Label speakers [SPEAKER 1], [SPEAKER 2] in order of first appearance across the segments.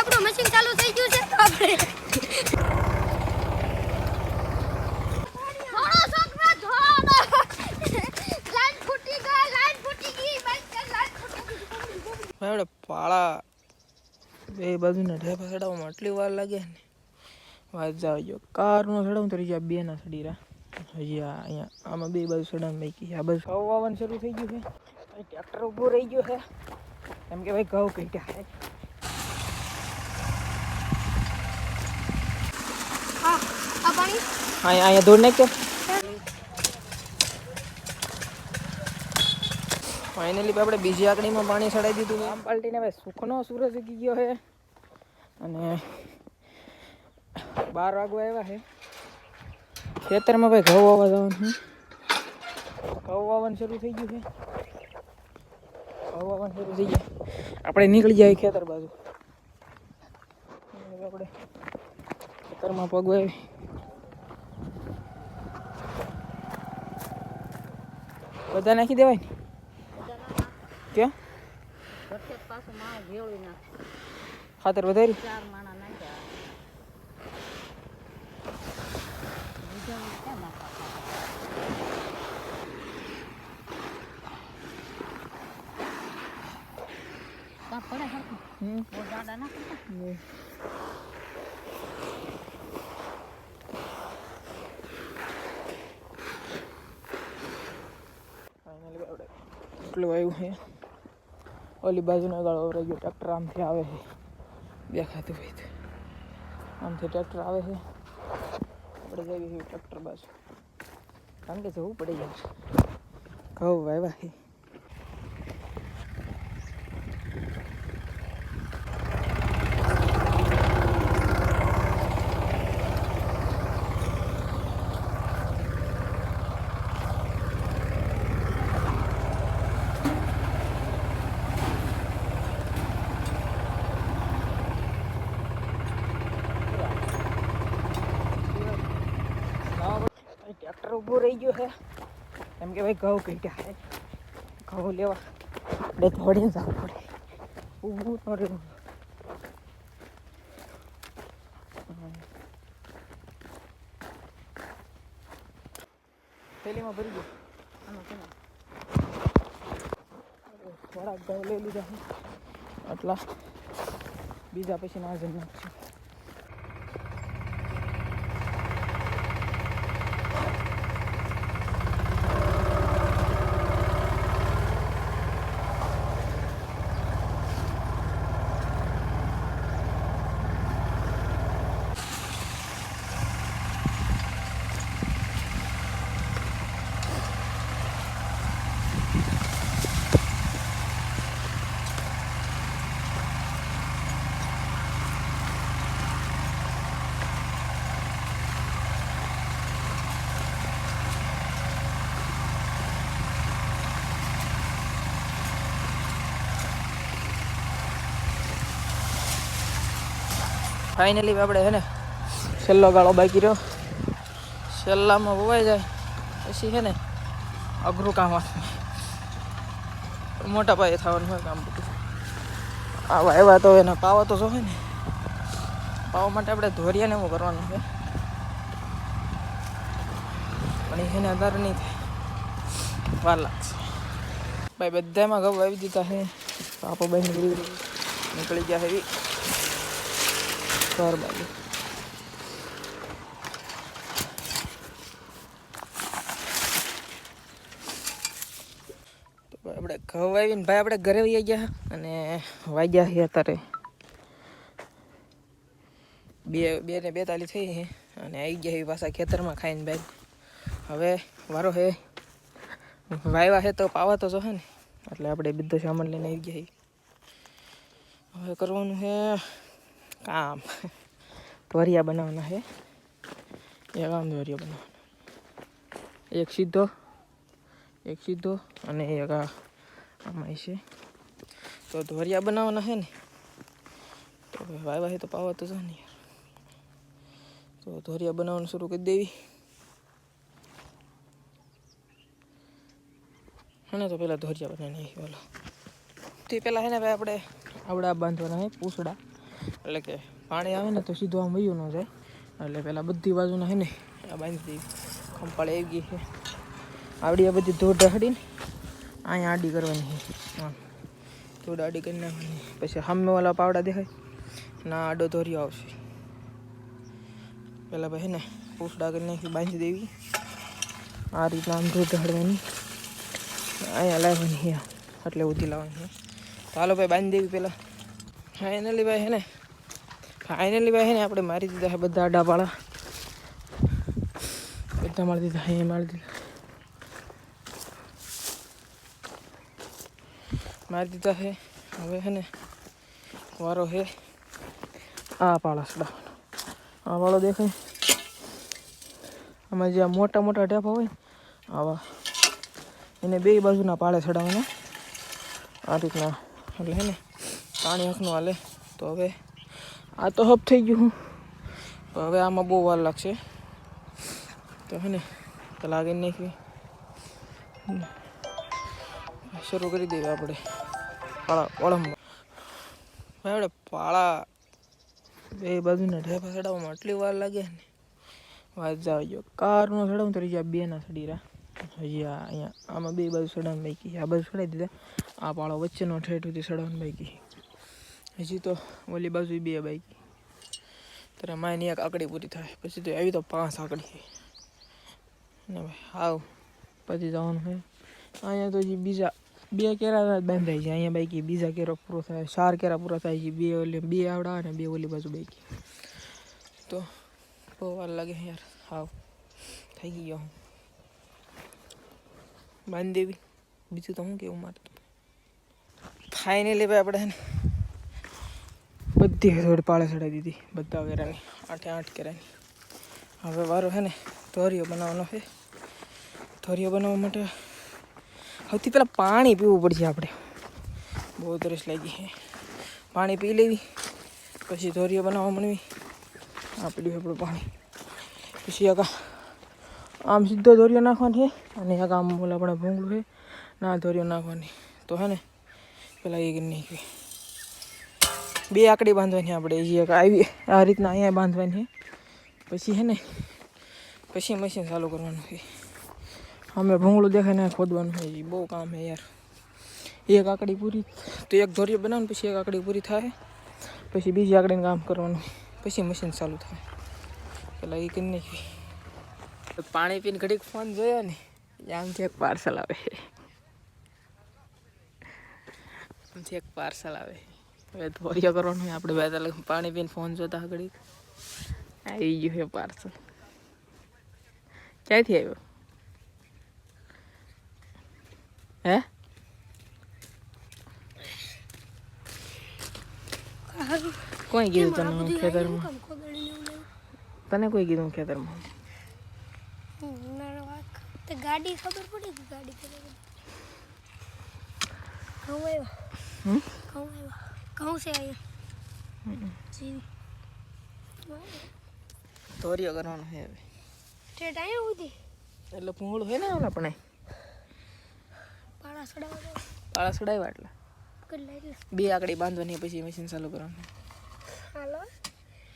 [SPEAKER 1] આપણું મશીન ચાલુ થઈ ગયું છે તો આપણે
[SPEAKER 2] આપણે પાળા બે બાજુના ઢેફા ચડાવવામાં આટલી વાર લાગે ને વાત જાવ જો કારનો ચડાવું તો રીજા બે ના ચડી રહ્યા હજી અહીંયા આમાં બે બાજુ ચડાવ મેકી આ બાજુ ઘઉં વાવવાનું શરૂ થઈ ગયું છે ટ્રેક્ટર ઊભું રહી ગયું છે એમ કે ભાઈ ઘઉં કીધા અહીંયા દોડ નાખ્યો ફાઇનલી આપણે બીજી આકડીમાં પાણી ચડાવી દીધું આમ પાલટીને હવે સુખનો સૂરજ ઉગી ગયો છે અને 12 વાગવા આવ્યા છે ખેતરમાં ભાઈ ઘઉં વાવવા જવાનું છે ઘઉં વાવવાનું શરૂ થઈ ગયું છે ઘઉં વાવવાનું શરૂ થઈ ગયા આપણે નીકળી જાય ખેતર બાજુ આપણે ખેતરમાં પગવાય બધા નાખી દેવાય ને ક્યાં ખાતર વધારી એટલું આવ્યું છે ઓલી બાજુનો ગાળો રહી ગયો ટ્રેક્ટર આમથી આવે છે દેખાતું હોય તો આમથી ટ્રેક્ટર આવે છે આપણે જઈએ છીએ ટ્રેક્ટર બાજુ કારણ કે જવું પડી જાય ઘઉં વાવ્યા છે ટ્રેક્ટર ઊભું રહી ગયું છે એમ કે ભાઈ ઘઉં કીધા ઘઉં લેવા આપણે દોડીને જવું પડે ઊભું ન રહેવું થેલીમાં ભરી ગયો થોડાક ઘઉં લઈ લીધા છે આટલા બીજા પછી ના જઈ નાખશું ફાઇનલી આપણે છે ને છેલ્લો ગાળો બાકી રહ્યો છેલ્લામાં વવાઈ જાય પછી છે ને અઘરું કામ મોટા પાયે થવાનું હોય કામ બધું આવા એવા તો એને પાવા તો જોવે ને પાવા માટે આપણે ધોરિયાને એવું કરવાનું છે પણ એને આધાર નહીં થાય વાર લાગશે ભાઈ બધામાં ઘઉં આવી દીધા છે પાપો ભાઈ નીકળી ગયા એવી ઘર બાજુ તો આપણે ઘઉં આવીને ભાઈ આપણે ઘરે વહી ગયા અને વાગ્યા છે અત્યારે 2:42 થઈ છે અને આવી ગયા એ પાછા ખેતરમાં ખાઈને ભાઈ હવે વારો હે વાવ્યા છે તો પાવા તો જોશે ને એટલે આપણે બધો સામાન લઈને આવી ગયા હવે કરવાનું છે કામ ધોરિયા બનાવવાના છે એક આમ ધોરિયા બનાવવાના એક સીધો અને એક આમાં છે તો ધોરિયા બનાવવાના છે ને તો વાવ્યા છે તો પાવા તો છે ને યાર તો ધોરિયા બનાવવાનું શરૂ કરી દેવી અને તો પહેલાં ધોરિયા બનાવી નાખી ઓલા તે પહેલાં છે ને ભાઈ આપણે આવડા બાંધવાના છે પૂછડા એટલે કે પાણી આવે ને તો સીધું આમ વયું ન જાય, એટલે પહેલાં બધી બાજુના છે ને આ બાંધી દેવી. ખંપાળી આવી ગઈ છે, આવડી આ બધી ધોડ ઢાળીને અહીંયા આડી કરવાની છે. હા, ધોડ આડી કરી નાખવાની. પછી સામેવાળા પાવડા દેખાય ના આડો ધોરિયો આવશે. પહેલાં ભાઈ ને પૂછડા કરી નાખી બાંધી દેવી. આ રીતના આમ ધોધ ઢાળવાની, અહીંયા લાવવાની છે, એટલે ઉધી લાવવાની છે. તો હાલો ભાઈ બાંધી દેવી પહેલાં. ફાઇનલી ભાઈ છે ને આપણે મારી દીધા છે બધા આડા પાળા, બધા મારી દીધા, અહીંયા મારી દીધા છે. હવે છે ને વારો છે આ પાળા ચડાવવાનો. આ વાળો દેખાય, આમાં જે મોટા મોટા ઢેફા હોય આવા, એને બે બાજુના પાળે ચડાવવાના આ રીતના. એટલે છે ને પાણી હકનું હાલે. તો હવે આ તો હપ થઈ ગયું હું, તો હવે આમાં બહુ વાર લાગશે. તો છે ને તો લાગી નાખવી, શરૂ કરી દઈએ આપણે પાળા ઓળંબવા. ભાઈ આપણે પાળા બે બાજુના ઢેફા ચડાવવામાં આટલી વાર લાગે ને વાત જાવ જો. કારનો ચડાવું તો રહી બેના ચડી રહ્યા. હજી અહીંયા આમાં બે બાજુ ચડાવવાની બાકી, આ બાજુ ચડાવી દીધા. આ પાળો વચ્ચેનો ઠેઠ સુધી ચડાવવાની બાકી, હજી તો ઓલી બાજુ બે બાકી. ત્યારે માયની એક આકડી પૂરી થાય પછી તો આવી તો 5 આકડી છે ને ભાઈ. હાવ પછી જવાનું છે અહીંયા. તો હજી બીજા 2 કેરા બાંધાય છે અહીંયા બાકી, બીજા કેરો પૂરો થાય, 4 કેરા પૂરા થાય છે. 2 આવડા અને 2 ઓલી બાજુ બાકી. તો બહુ વાર લાગે યાર. હાવ થઈ ગયો હું બાંધી દેવી. બીજું તો શું કેવું મારે. ફાઇનલી ભાઈ આપણે ને બધી થોડી પાળે ચડાવી દીધી, બધા કેરાની 8 કેરાની. હવે વારો છે ને ધોરિયો બનાવવાનો છે. ધોરિયો બનાવવા માટે સૌથી પહેલાં પાણી પીવું પડશે આપણે. બહુ તરસ લાગી છે, પાણી પી લેવી પછી ધોરિયો બનાવવા માંડવી. આ પીડ્યું આપણું પાણી. પછી એક આમ સીધો ધોરિયો નાખવાનો છે અને એક આમ બોલા આપણે ભૂંગળું છે ના ધોરિયો નાખવાની. તો હે ને પેલા એ કરી નાખવી. 2 આકડી બાંધવાની આપણે, જે એક આવી આ રીતના અહીંયા બાંધવાની છે. પછી છે ને પછી મશીન ચાલુ કરવાનું છે. અમે ભૂંગળું દેખાય ને ખોદવાનું છે. બહુ કામ છે યાર. એક આકડી પૂરી તો એક ધોરિયો બનાવવાનું, પછી એક આકડી પૂરી થાય પછી બીજી આકડીને કામ કરવાનું, પછી મશીન ચાલુ થાય. પેલા એ કરી નાખી. પાણી પીને ઘડીક ફોન જોયો ને, આમથી એક પાર્સલ આવે, આમથી એક પાર્સલ આવે. હવે ધોરિયો કરવાનું હોય આપણે. 2 પાણી પીને ફોન જોતા ઘડીક આવી ગયું છે પાર્સલ. ક્યાંથી આવ્યો હે? કોઈ કીધું તને ખેતરમાં? તને કોઈ કીધું ખેતરમાં?
[SPEAKER 1] ગાડી ખબર પડી કે ગાડી કહું છે
[SPEAKER 2] ધોરિયો કરવાનો છે હવે.
[SPEAKER 1] ઠેઠ અહીંયા સુધી
[SPEAKER 2] એટલે ભૂંગળું છે ને ઓલા પણ
[SPEAKER 1] પાળા ચડાવવા.
[SPEAKER 2] પાળા ચડાવ્યા એટલે
[SPEAKER 1] કેટલા એટલે
[SPEAKER 2] 2 આકડી બાંધવાની, પછી મશીન ચાલુ કરવાનું.
[SPEAKER 1] હાલો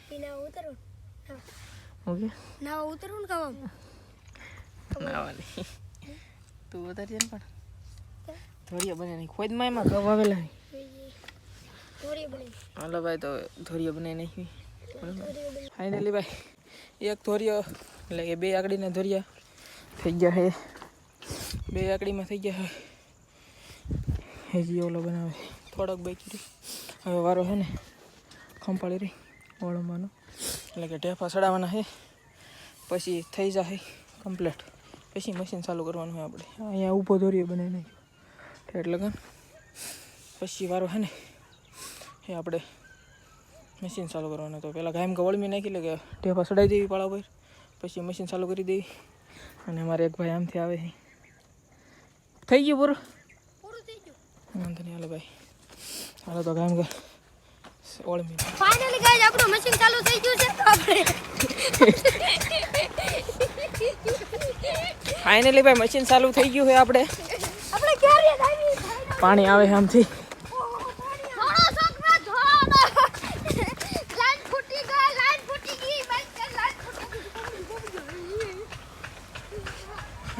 [SPEAKER 1] પીના ઉતરું.
[SPEAKER 2] ઓકે
[SPEAKER 1] ના ઉતરું ને કવા
[SPEAKER 2] નાવાની તું ઉતારજે ને. પણ ધોરિયો બને નહીં ખોદમાં, એમાં ઘઉં આવેલા નહીં.
[SPEAKER 1] ધોરિયો બની.
[SPEAKER 2] હાલો ભાઈ તો ધોરિયો બનાવી નાખી. ફાઇનલી ભાઈ એક ધોરિયો એટલે કે 2 આકડીના ધોરિયા થઈ ગયા છે. 2 આકડીમાં થઈ ગયા છે. હજી ઓલો બનાવે થોડોક બાકી રહી. હવે વારો છે ને ખંપાળી રહી ઓળંબવાનો, એટલે કે ઢેફા ચડાવવાના છે. પછી થઈ જાય કમ્પ્લીટ. પછી મશીન ચાલુ કરવાનું હોય આપણે. અહીંયા ઊભો ધોરિયો બનાવી નાખ્યો એટલે કે પછી વારો છે ને એ આપણે મશીન ચાલુ કરવાનું. તો પહેલાં ગાયમ વળમી નાખી લે કે ઢેફા ચડાવી દેવી પાળા પર, પછી મશીન ચાલુ કરી દેવી. અને અમારે એક ભાઈ આમથી આવે છે. થઈ ગયું પૂરું?
[SPEAKER 1] પૂરું થઈ ગયું.
[SPEAKER 2] વાંધો નહીં. હાલો ભાઈ હાલો તો ગાયમ વળમી.
[SPEAKER 1] ફાઇનલી ગાઈસ આપણું મશીન ચાલુ થઈ ગયું છે.
[SPEAKER 2] ફાઇનલી ભાઈ મશીન ચાલુ થઈ ગયું છે. આપણે
[SPEAKER 1] ક્યારે
[SPEAKER 2] પાણી આવે છે આમથી.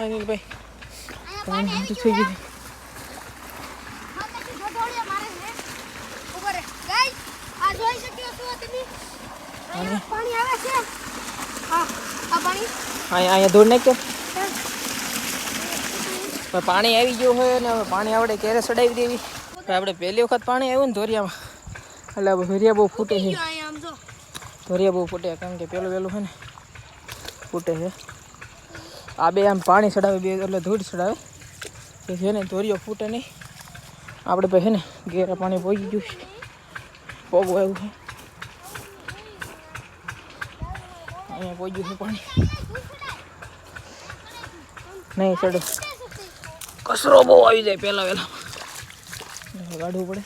[SPEAKER 2] પાણી ભાઈ
[SPEAKER 1] અહીંયા
[SPEAKER 2] પાણી
[SPEAKER 1] પાણી
[SPEAKER 2] બધું થઈ ગયું
[SPEAKER 1] માતાજી ગોઠોડિયા મારે છે ઉપર ગાઈસ આ જોઈ શક્યો છો તમે અહીંયા પાણી આવે છે આ પાણી
[SPEAKER 2] અહીંયા ધોડ નાખ તો પાણી આવી ગયું હોય ને હવે પાણી આપણે ક્યારે ચડાવી દેવી આપણે પહેલી વખત પાણી આવ્યું ને ધોરિયામાં એટલે ધોરિયા બહુ ફૂટે છે
[SPEAKER 1] આમ જો
[SPEAKER 2] ધોરિયા બહુ ફૂટે કારણ કે પેલું વહેલું છે ને ફૂટે છે આ બે આમ પાણી ચડાવે બે એટલે ધૂળ ચડાવે કે છે ને ધોરિયો ફૂટે નહીં આપણે પછી છે ને ઘેરા પાણી પોગી ગયું છે પોગવું આવ્યું છે અહીંયા પોગ્યું છે પાણી નહીં ચડે કચરો બહુ આવી જાય પહેલાં વહેલા કાઢવું પડે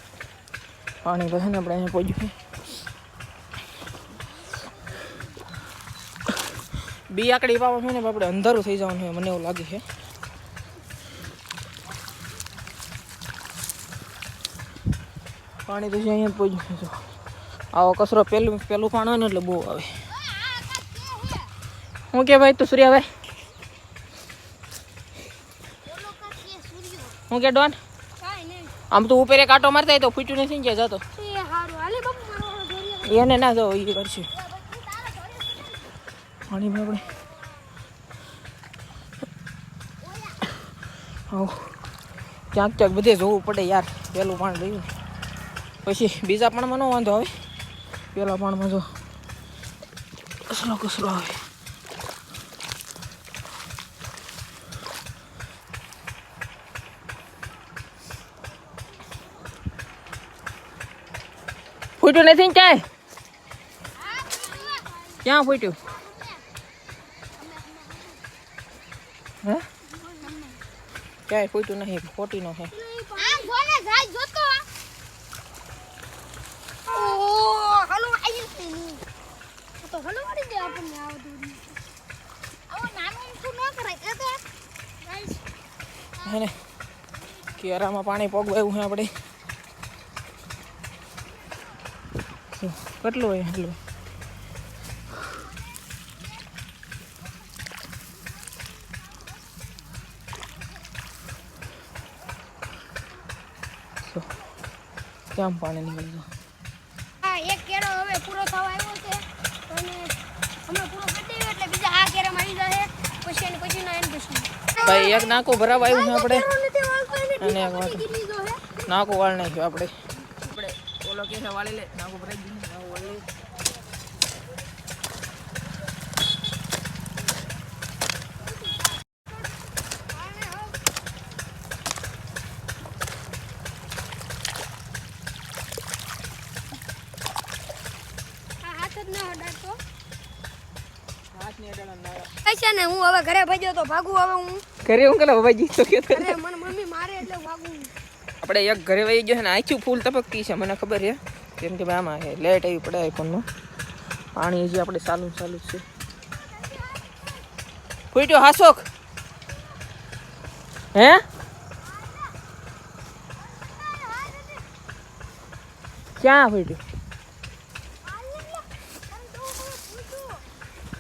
[SPEAKER 2] પાણી પછી ને આપણે અહીંયા પોગ્યું છે બી આકડી પાવા છે ને આપણે અંધારું થઈ જવાનું છે મને એવું લાગે છે પાણી તો છે અહીંયા જ પહોંચ્યું છે આવો કચરો પેલું પાણી હોય ને એટલે બહુ આવે હું કે ભાઈ તું સૂર્યાભાઈ હું કે ડોન આમ તો ઉપર કાંટો મારતા હોય તો ફૂટ્યું નથી ક્યાં જતો એને ના જાઓ એ કરશે પાણીમાં આપણે આવું ક્યાંક ક્યાંક બધે જોવું પડે યાર પહેલું પાણી રહ્યું પછી બીજા પાણીમાં ન વાંધો આવે પહેલા પાણીમાં જો કચરો આવે ફૂટ્યું નથી ને ક્યાંય ક્યાં ફૂટ્યું હે ક્યાંય ફૂટ્યું નહીં ખોટી નો છે હે ને કેરામાં પાણી પોગવાયું છે આપણે કેટલું હોય એટલું કેમ પાણી નીકળ્યું
[SPEAKER 1] હા એક કેરો હવે પૂરો થવા આવ્યો છે અને અમે પૂરો કરી દઈએ એટલે બીજા આ કેરામાં આવી જશે પછી એને પછી ના એને પછી
[SPEAKER 2] ભાઈ એક નાકું ભરાવા આવ્યું છે આપણે અને એક વાત
[SPEAKER 1] લીધો છે
[SPEAKER 2] નાકું વાળ નાખ્યું આપણે ઓલો કે છે વાળી લે નાકું ભરાઈ ગયું નાકું વાળી લે
[SPEAKER 1] છે ને હું હવે ઘરે ભાગ્યો તો ભાગું હવે હું
[SPEAKER 2] ઘરે હું કલા ભાઈ તો કે
[SPEAKER 1] અરે મને મમ્મી મારે એટલે ભાગું
[SPEAKER 2] આપણે એક ઘરે વહી ગયો છે ને આખી ફૂલ તપકતી છે મને ખબર છે કેમ કે આમાં છે લેટ આવી પડે આઈફોનમાં પાણી હજી આપણે ચાલુ જ છે ફૂટ્યો હાસોક હે ક્યાં ફૂટ્યું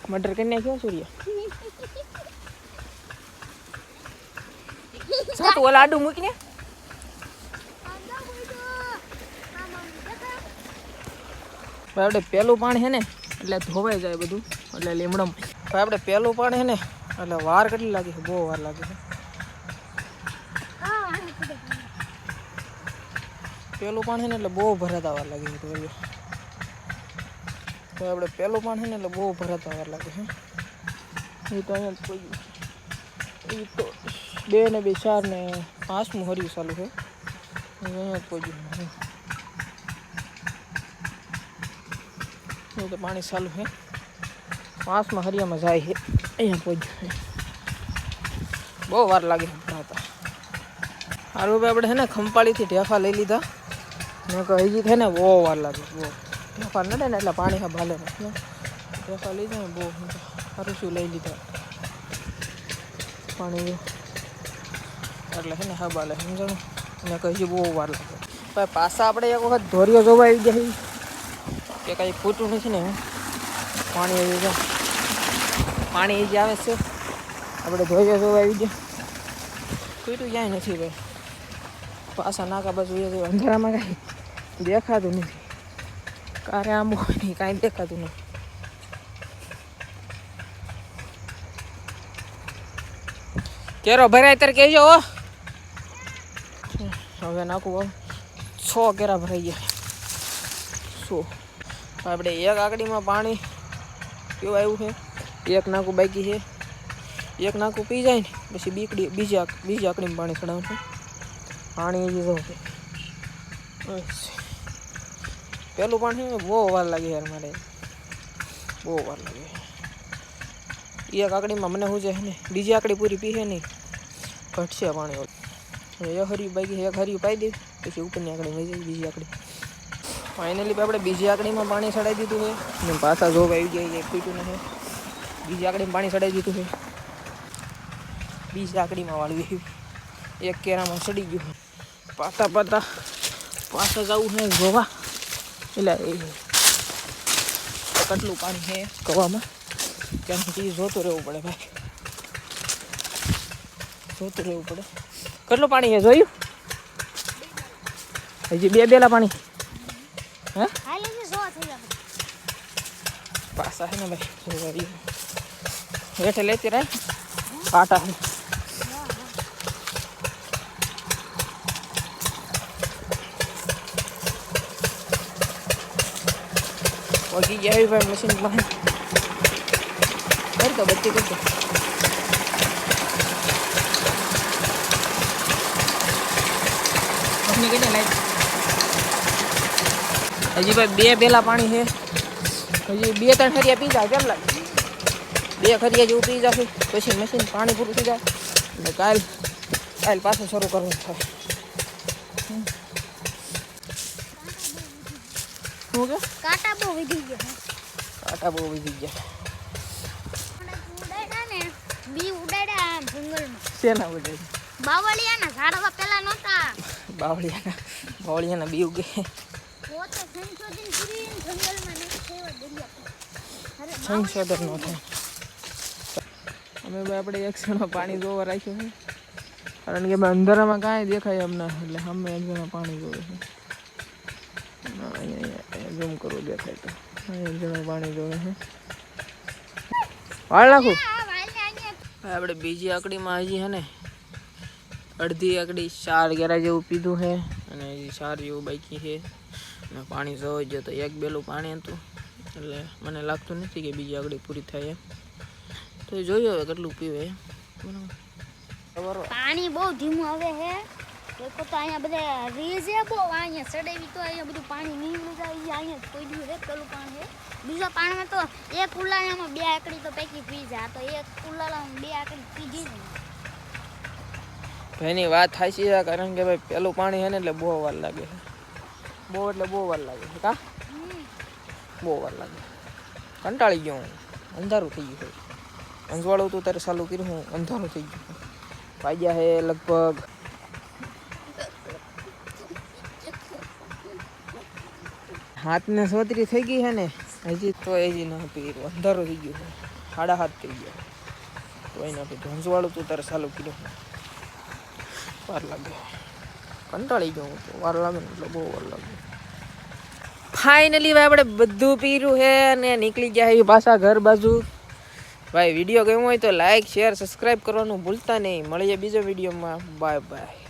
[SPEAKER 2] મર્ડર કરી નાખ્યો સૂર્ય સાતું ઓલા આડું મૂકીને આપણે પહેલું પાણી છે ને એટલે ધોવાઈ જાય બધું એટલે લીમડમ આપણે પહેલું પાણી છે ને એટલે વાર કેટલી લાગે છે બહુ વાર લાગે છે પહેલું પાણી છે ને એટલે બહુ ભરાતા વાર લાગે છે ધોરીઓ તો આપણે પહેલું પાણી છે ને એટલે બહુ ભરાતા વાર લાગે છે એ તો અહીંયા કોઈ એ તો 2 ને 2 4 ને 5મું હર્યું ચાલુ છે અહીંયા કોઈ તો પાણી ચાલુ છે 5માં હરિયામાં જાય છે અહીંયા પહોંચ્યું બહુ વાર લાગે ભરાતા સારું ભાઈ આપણે છે ને ખંપાળીથી ઢેફા લઈ લીધા મેં કહું હજી છે ને બહુ વાર લાગે બહુ ઢેફા નડે ને એટલે પાણી હા ભાલે ઢેફા લઈ જાય ને બહુ સારું શું લઈ લીધા પાણી એટલે છે ને હા બાલે સમજાણું મેં કહું હજી બહુ વાર લાગે ભાઈ પાછા આપણે એક વખત ધોરીઓ જોવા આવી જાય કે કાંઈ ખોટું નથી ને પાણી આવી જાય પાણી જે આવે છે આપણે જોઈએ જોવા આવી ગયા પીટું ક્યાંય નથી ભાઈ પાછા નાકા બાજુ જોઈએ અંધારામાં કાંઈ દેખાતું નથી કારે આંબો નહીં કાંઈ દેખાતું નથી કેરો ભરાય ત્યારે કહેજો હો હવે નાખું 6 કેરા ભરાઈ ગયા 100 આપણે એક આકડીમાં પાણી કેવું આવ્યું છે એક નાખું બાકી છે એક નાખું પી જાય ને પછી બીજી આકડીમાં પાણી ચડાવવું છે પાણી એ જવું છે પેલું પાણી બહુ વાર લાગે યાર મારે બહુ વાર લાગે એક આકડીમાં મને શું છે ને બીજી આકડી પૂરી પીશે નહીં ઘટશે પાણી એક હરી બાકી એક હરી પાઈ દે પછી ઉપરની આકડી વહી જાય બીજી આકડી ફાઇનલી આપણે બીજી આકડીમાં પાણી ચડાવી દીધું છે ને પાછા જોબ આવી જાય એક પીટું નથી બીજી આકડીમાં પાણી ચડાવી દીધું છે બીજી આકડીમાં વાળવી એક કેરામાં ચડી ગયું પાતા પાછા જવું છે જોવા એટલે કેટલું પાણી છે કવામાં ત્યાંથી જોતું રહેવું પડે ભાઈ જોતું રહેવું પડે કેટલું પાણી છે જોયું હજી 2 બેલા પાણી હે પાછા છે ને ભાઈ હેઠે લેતી રહે પાટા છે વગી ગયા ભાઈ મશીન પાસે કરતો બચ્ચી કરતો હજી ભાઈ 2 બેલા પાણી છે હજી 2-3 ખરિયા પી જાય કેમ લાગે 2 ખરિયા જેવું પી જશે પછી મશીન પાણી પૂરું થઈ જાય એટલે કાલ પાછું શરૂ કરવું થાય શું કે
[SPEAKER 1] કાંટા બહુ વધી ગયા બી ઉડાડ્યા જંગલમાં
[SPEAKER 2] શેના ઉડે
[SPEAKER 1] બાવળિયાના ઝાડવા પેલા નહોતા
[SPEAKER 2] બાવળિયાના બી ઉગે
[SPEAKER 1] પોતે સંશોધન કરીને જંગલમાં નથી સેવા દરિયા
[SPEAKER 2] સંશોધન નો થાય અમે ભાઈ આપણે એક ક્ષણમાં પાણી જોવા રાખ્યું છે કારણ કે અંધારામાં કાંઈ દેખાય એમ ના એટલે અમે એક જણા પાણી જોવે છે અહીંયા ઝૂમ કરવું દેખાય તો એક જણા પાણી જોવે છે વાળ નાખું આપણે બીજી આકડીમાં હજી છે ને અડધી આકડી 4 ગેરા જેવું પીધું છે અને હજી 4 જેવું બાકી છે અને પાણી જોવા જોઈએ તો 1 બેલું પાણી હતું એટલે મને લાગતું નથી કે બીજી આકડી પૂરી થાય તો જોયું હવે કેટલું પીવે બરાબર
[SPEAKER 1] પાણી બહુ ધીમું આવે છે લોકો તો અહીંયા બધા રીઝે બહુ અહીંયા સડેવી તો અહીંયા બધું પાણી નીકળી જાય અહીંયા પડ્યું છે પેલું પાણી છે બીજા પાણીમાં તો એક ઉલાળામાં 2 આકડી તો પૈકી પી જાય તો એક ઉલાળામાં 2 આકડી પી જાય
[SPEAKER 2] ભાઈની વાત થાય છે કારણ કે ભાઈ પેલું પાણી છે ને એટલે બહુ વાર લાગે છે બહુ વાર લાગે છે કા બહુ વાર લાગે કંટાળી ગયો હું અંધારું થઈ ગયું અંજવાળું તું તારે ચાલુ કર્યું હું અંધારું થઈ ગયું વાગ્યા છે લગભગ હાથને સોતરી થઈ ગઈ છે ને હજી તો હજી ના પીરું અંધારું થઈ ગયું 7:30 થઈ ગયા તો એના પછી અંજવાળું તું તારે ચાલુ કર્યું વાર લાગે કંટાળી ગયો તો વાર લાગે ને એટલે બહુ વાર લાગે ફાઇનલી ભાઈ આપણે બધું પીર્યું છે અને નીકળી ગયા એ પાછા ઘર બાજુ ભાઈ વિડીયો ગમ્યો હોય તો લાઈક શેર સબસ્ક્રાઈબ કરવાનું ભૂલતા નહીં મળીએ બીજા વિડીયોમાં બાય બાય